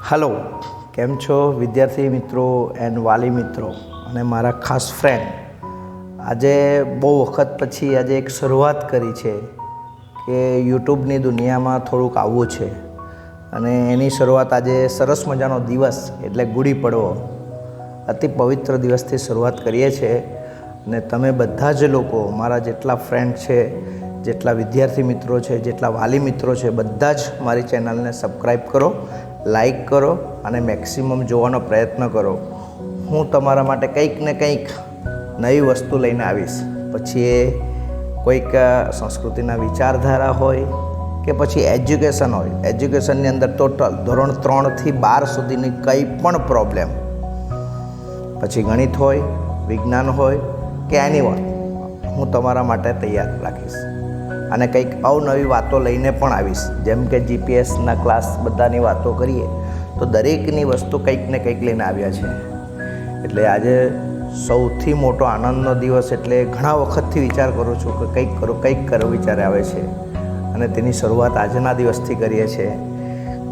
Hello, કેમ છો વિદ્યાર્થી મિત્રો એન્ડ વાલી મિત્રો અને મારા ખાસ ફ્રેન્ડ? આજે બહુ વખત પછી આજે એક શરૂઆત કરી છે કે યુટ્યુબની દુનિયામાં થોડુંક આવવું છે અને એની શરૂઆત આજે સરસ મજાનો દિવસ એટલે ગુડી પડવો અતિ પવિત્ર દિવસથી શરૂઆત કરીએ છીએ. અને તમે બધા જ લોકો મારા જેટલા ફ્રેન્ડ છે, જેટલા વિદ્યાર્થી મિત્રો છે, જેટલા વાલી મિત્રો છે, બધા જ મારી ચેનલને સબસ્ક્રાઈબ કરો, લાઈક કરો અને મેક્સિમમ જોવાનો પ્રયત્ન કરો. હું તમારા માટે કંઈક ને કંઈક નવી વસ્તુ લઈને આવીશ. પછી એ કોઈક સંસ્કૃતિના વિચારધારા હોય કે પછી એજ્યુકેશન હોય. એજ્યુકેશનની અંદર ટોટલ ધોરણ 3થી 12 સુધીની કંઈ પણ પ્રોબ્લેમ, પછી ગણિત હોય, વિજ્ઞાન હોય કે એનીવન, હું તમારા માટે તૈયાર રાખીશ. અને કંઈક અવનવી વાતો લઈને પણ આવીશ. જેમ કે જીપીએસના ક્લાસ બધાની વાતો કરીએ તો દરેકની વસ્તુ કંઈક ને કંઈક લઈને આવ્યા છે. એટલે આજે સૌથી મોટો આનંદનો દિવસ, એટલે ઘણા વખતથી વિચાર કરું છું કે કંઈક કરો વિચારે આવે છે અને તેની શરૂઆત આજના દિવસથી કરીએ છીએ.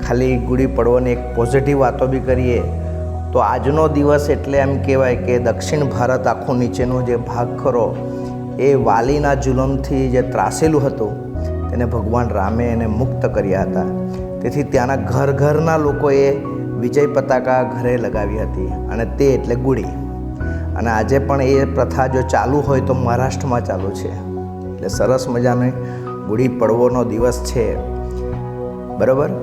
ખાલી ગુડી પડવાની એક પોઝિટિવ વાતો બી કરીએ તો આજનો દિવસ એટલે એમ કહેવાય કે દક્ષિણ ભારત આખું નીચેનો જે ભાગ ખરો એ વાલીના જુલમથી જે ત્રાસેલું હતું તેને ભગવાન રામે એને મુક્ત કર્યા હતા. તેથી ત્યાંના ઘરના લોકોએ વિજય પતાકા ઘરે લગાવી હતી અને તે એટલે ગુડી. અને આજે પણ એ પ્રથા જો ચાલુ હોય તો મહારાષ્ટ્રમાં ચાલુ છે. એટલે સરસ મજાનો ગુડી પડવોનો દિવસ છે, બરાબર.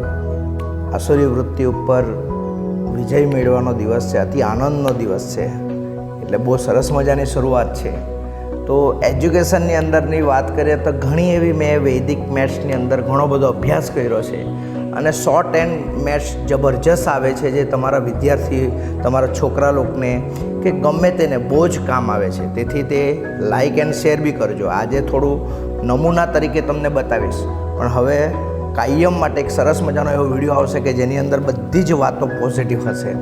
આસુરી વૃત્તિ ઉપર વિજય મેળવવાનો દિવસ છે, અતિ આનંદનો દિવસ છે. એટલે બહુ સરસ મજાની શરૂઆત છે. તો એજ્યુકેશનની અંદરની વાત કરીએ તો ઘણી એવી મેં વૈદિક મેથ્સની અંદર ઘણો બધો અભ્યાસ કર્યો છે અને શોર્ટ એન્ડ મેથ્સ જબરજસ્ત આવે છે, જે તમારા વિદ્યાર્થી, તમારા છોકરા લોકોને કે ગમે તેને બહુ જ કામ આવે છે. તેથી તે લાઇક એન્ડ શેર બી કરજો. આજે થોડું નમૂના તરીકે તમને બતાવીશ, પણ હવે કાયમ માટે એક સરસ મજાનો એવો વિડીયો આવશે કે જેની અંદર બધી જ વાતો પોઝિટિવ હશે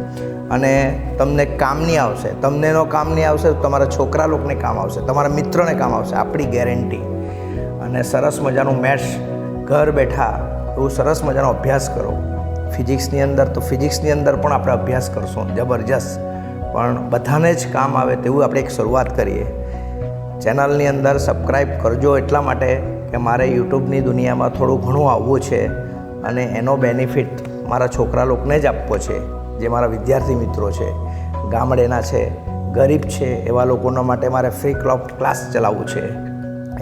અને તમને કામની આવશે. તમને એનો કામ નહીં આવશે તો તમારા છોકરા લોકોને કામ આવશે, તમારા મિત્રોને કામ આવશે, આપણી ગેરંટી. અને સરસ મજાનું મેથ્સ ઘર બેઠા એવું સરસ મજાનો અભ્યાસ કરો. ફિઝિક્સની અંદર તો ફિઝિક્સની અંદર પણ આપણે અભ્યાસ કરશું જબરજસ્ત, પણ બધાને જ કામ આવે તેવું આપણે એક શરૂઆત કરીએ. ચેનલની અંદર સબસ્ક્રાઈબ કરજો એટલા માટે કે મારે યુટ્યુબની દુનિયામાં થોડું ઘણું આવવું છે અને એનો બેનિફિટ મારા છોકરા લોકોને જ આપવો છે, જે મારા વિદ્યાર્થી મિત્રો છે, ગામડેના છે, ગરીબ છે, એવા લોકોના માટે મારે ફ્રી ક્લાસ ચલાવવું છે.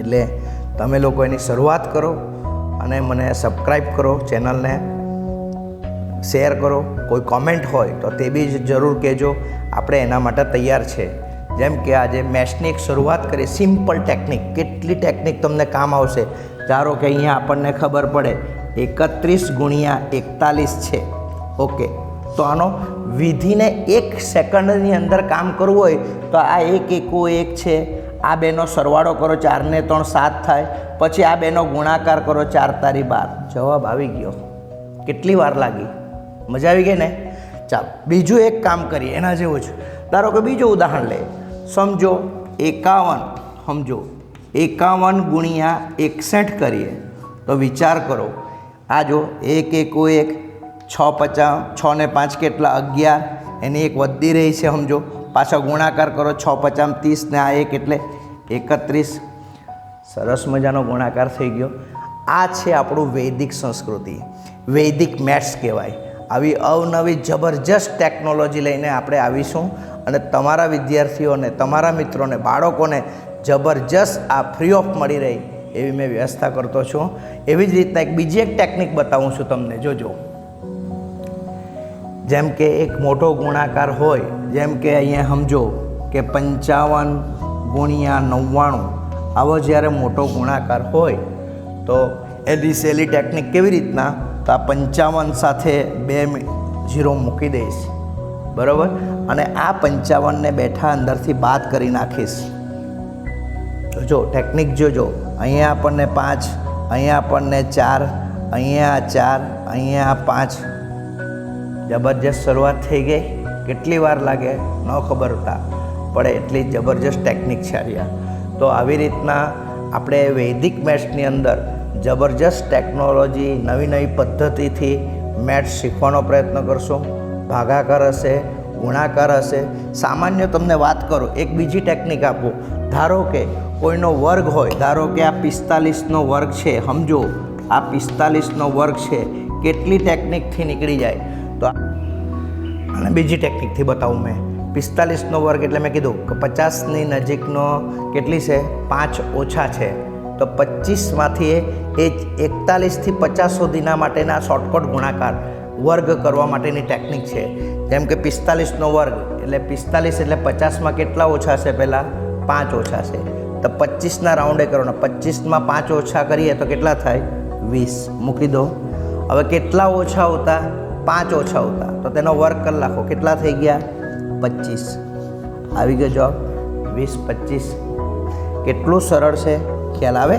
એટલે તમે લોકો એની શરૂઆત કરો અને મને સબસ્ક્રાઈબ કરો, ચેનલને શેર કરો. કોઈ કોમેન્ટ હોય તો તે બી જરૂર કહેજો, આપણે એના માટે તૈયાર છે. જેમ કે આજે મેથ્સની એક શરૂઆત કરી, સિમ્પલ ટેકનિક. કેટલી ટેકનિક તમને કામ આવશે. ધારો કે અહીંયા આપણને ખબર પડે 31 × 41 છે, ઓકે. તો આનો વિધિને 1 સેકન્ડની અંદર કામ કરવું હોય તો આ 1 એકુ 1 છે, આ બેનો સરવાળો કરો, 4 ને 3 7 થાય, પછી આ બેનો ગુણાકાર કરો, 4 તારી 12, જવાબ આવી ગયો. કેટલી વાર લાગી? મજા આવી ગઈ ને? ચાલો બીજું એક કામ કરીએ એના જેવું જ. ધારો કે બીજું ઉદાહરણ લે, સમજો 51, સમજો 51 × 61 કરીએ તો વિચાર કરો. આ જો 1 એકુ 1, 6 ને 5 કેટલા? 11. એની એક વધી રહી છે, સમજો. પાછા ગુણાકાર કરો, 6 × 5 = 30 ને આ 1 એટલે 31. સરસ મજાનો ગુણાકાર થઈ ગયો. આ છે આપણું વૈદિક સંસ્કૃતિ, વૈદિક મેથ્સ કહેવાય. આવી અવનવી જબરજસ્ત ટેકનોલોજી લઈને આપણે આવીશું અને તમારા વિદ્યાર્થીઓને, તમારા મિત્રોને, બાળકોને જબરજસ્ત આ ફ્રી ઓફ મળી રહી એવી મેં વ્યવસ્થા કરતો છું. એવી જ રીતના એક બીજી એક ટેકનિક બતાવું છું તમને, જોજો. જેમ કે એક મોટો ગુણાકાર હોય, જેમ કે અહીંયા સમજો કે 55 × 99, આવો જ્યારે મોટો ગુણાકાર હોય તો એની સહેલી ટેકનિક કેવી રીતના? તો આ 55 સાથે 2 0 મૂકી દઈશ, બરાબર. અને આ 55ને બેઠા અંદરથી બાદ કરી નાખીશ. જોજો ટેકનિક, જોજો. અહીંયા આપણને 5, અહીંયા આપણને 4, અહીંયા 4, અહીંયા 5. જબરજસ્ત શરૂઆત થઈ ગઈ. કેટલી વાર લાગે ન ખબર પડે, એટલી જબરજસ્ત ટેકનિક છે. તો આવી રીતના આપણે વૈદિક મેથ્સની અંદર જબરજસ્ત ટેકનોલોજી, નવી નવી પદ્ધતિથી મેથ્સ શીખવાનો પ્રયત્ન કરશો. ભાગાકાર હશે, ગુણાકાર હશે. સામાન્ય તમને વાત કરું, એક બીજી ટેકનિક આપું. ધારો કે કોઈનો વર્ગ હોય, ધારો કે આ 45નો વર્ગ છે, સમજો આ 45નો વર્ગ છે, કેટલી ટેકનિકથી નીકળી જાય. તો અને બીજી ટેકનિકથી બતાવું મેં. 45નો વર્ગ એટલે મેં કીધું કે 50ની નજીકનો કેટલી છે, 5 ઓછા છે. તો 25માંથી એ 41થી 50 સુધીના માટેના શોર્ટકટ ગુણાકાર વર્ગ કરવા માટેની ટેકનિક છે. જેમ કે 45નો વર્ગ એટલે 45 એટલે 50માં કેટલા ઓછા છે, પહેલાં 5 ઓછા છે. તો 25ના રાઉન્ડે કરવાના. 25માં 5 ઓછા કરીએ તો કેટલા થાય, 20. મૂકી દો. હવે કેટલા ઓછા હોતા, 5 ઓછા હોતા, તો તેનો વર્ગ કરી નાખો. કેટલા થઈ ગયા, 25. આવી ગયો જવાબ, 20 25. કેટલું સરળ છે, ખ્યાલ આવે.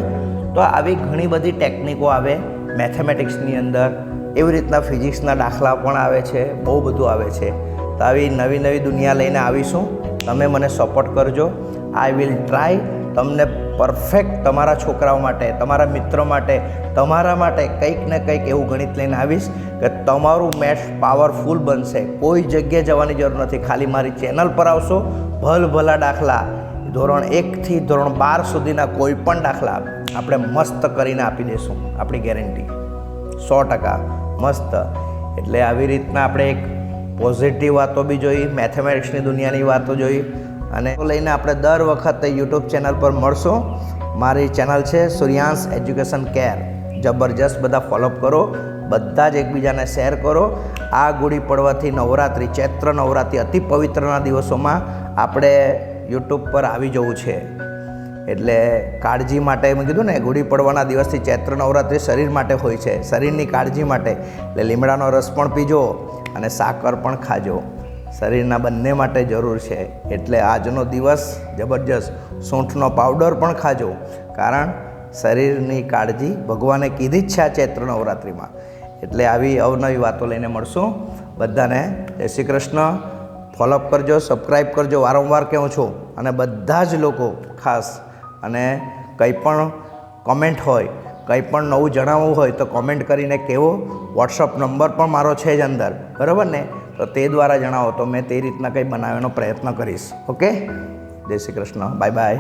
તો આવી ઘણી બધી ટેકનિકો આવે મેથેમેટિક્સની અંદર. એવી રીતના ફિઝિક્સના દાખલા પણ આવે છે, બહુ બધું આવે છે. તો આવી નવી નવી દુનિયા લઈને આવીશું. તમે મને સપોર્ટ કરજો. આઈ વિલ ટ્રાય તમને પરફેક્ટ તમારા છોકરાઓ માટે, તમારા મિત્રો માટે, તમારા માટે કંઈક ને કંઈક એવું ગણિત લઈને આવીશ કે તમારું મેથ્સ પાવરફુલ બનશે. કોઈ જગ્યાએ જવાની જરૂર નથી. ખાલી મારી ચેનલ પર આવશો, ભલભલા દાખલા ધોરણ 1થી ધોરણ 12 સુધીના કોઈ પણ દાખલા આપણે મસ્ત કરીને આપી દઈશું. આપણી ગેરંટી 100% મસ્ત. એટલે આવી રીતના આપણે એક પોઝિટિવ વાતો બી જોઈ, મેથેમેટિક્સની દુનિયાની વાતો જોઈ, અને લઈને આપણે દર વખતે યુટ્યુબ ચેનલ પર મળશું. મારી ચેનલ છે સૂર્યાંશ એજ્યુકેશન કેર. જબરજસ્ત બધા ફોલોઅપ કરો, બધા જ એકબીજાને શેર કરો. આ ગુડી પડવાથી નવરાત્રિ, ચૈત્ર નવરાત્રિ અતિ પવિત્રના દિવસોમાં આપણે યુટ્યુબ પર આવી જવું છે. એટલે કાળજી માટે મેં કીધું ને, ગુડી પડવાના દિવસથી ચૈત્ર નવરાત્રિ શરીર માટે હોય છે, શરીરની કાળજી માટે. એટલે લીમડાનો રસ પણ પીજો અને સાકર પણ ખાજો. શરીરના બંને માટે જરૂર છે. એટલે આજનો દિવસ જબરજસ્ત. સૂંઠનો પાવડર પણ ખાજો, કારણ શરીરની કાળજી ભગવાને કીધી જ છે આ ચૈત્ર નવરાત્રિમાં. એટલે આવી અવનવી વાતો લઈને મળશું. બધાને જય શ્રી કૃષ્ણ. ફોલોઅપ કરજો, સબસ્ક્રાઈબ કરજો. વારંવાર કહું છું. અને બધા જ લોકો ખાસ, અને કંઈ પણ કોમેન્ટ હોય, કંઈ પણ નવું જણાવવું હોય તો કોમેન્ટ કરીને કહેવો. વોટ્સઅપ નંબર પણ મારો છે જ અંદર, બરાબર ને? તો તે દ્વારા જણાવો તો મેં તે રીતના કંઈ બનાવવાનો પ્રયત્ન કરીશ. ઓકે, જય શ્રી કૃષ્ણ. Bye bye.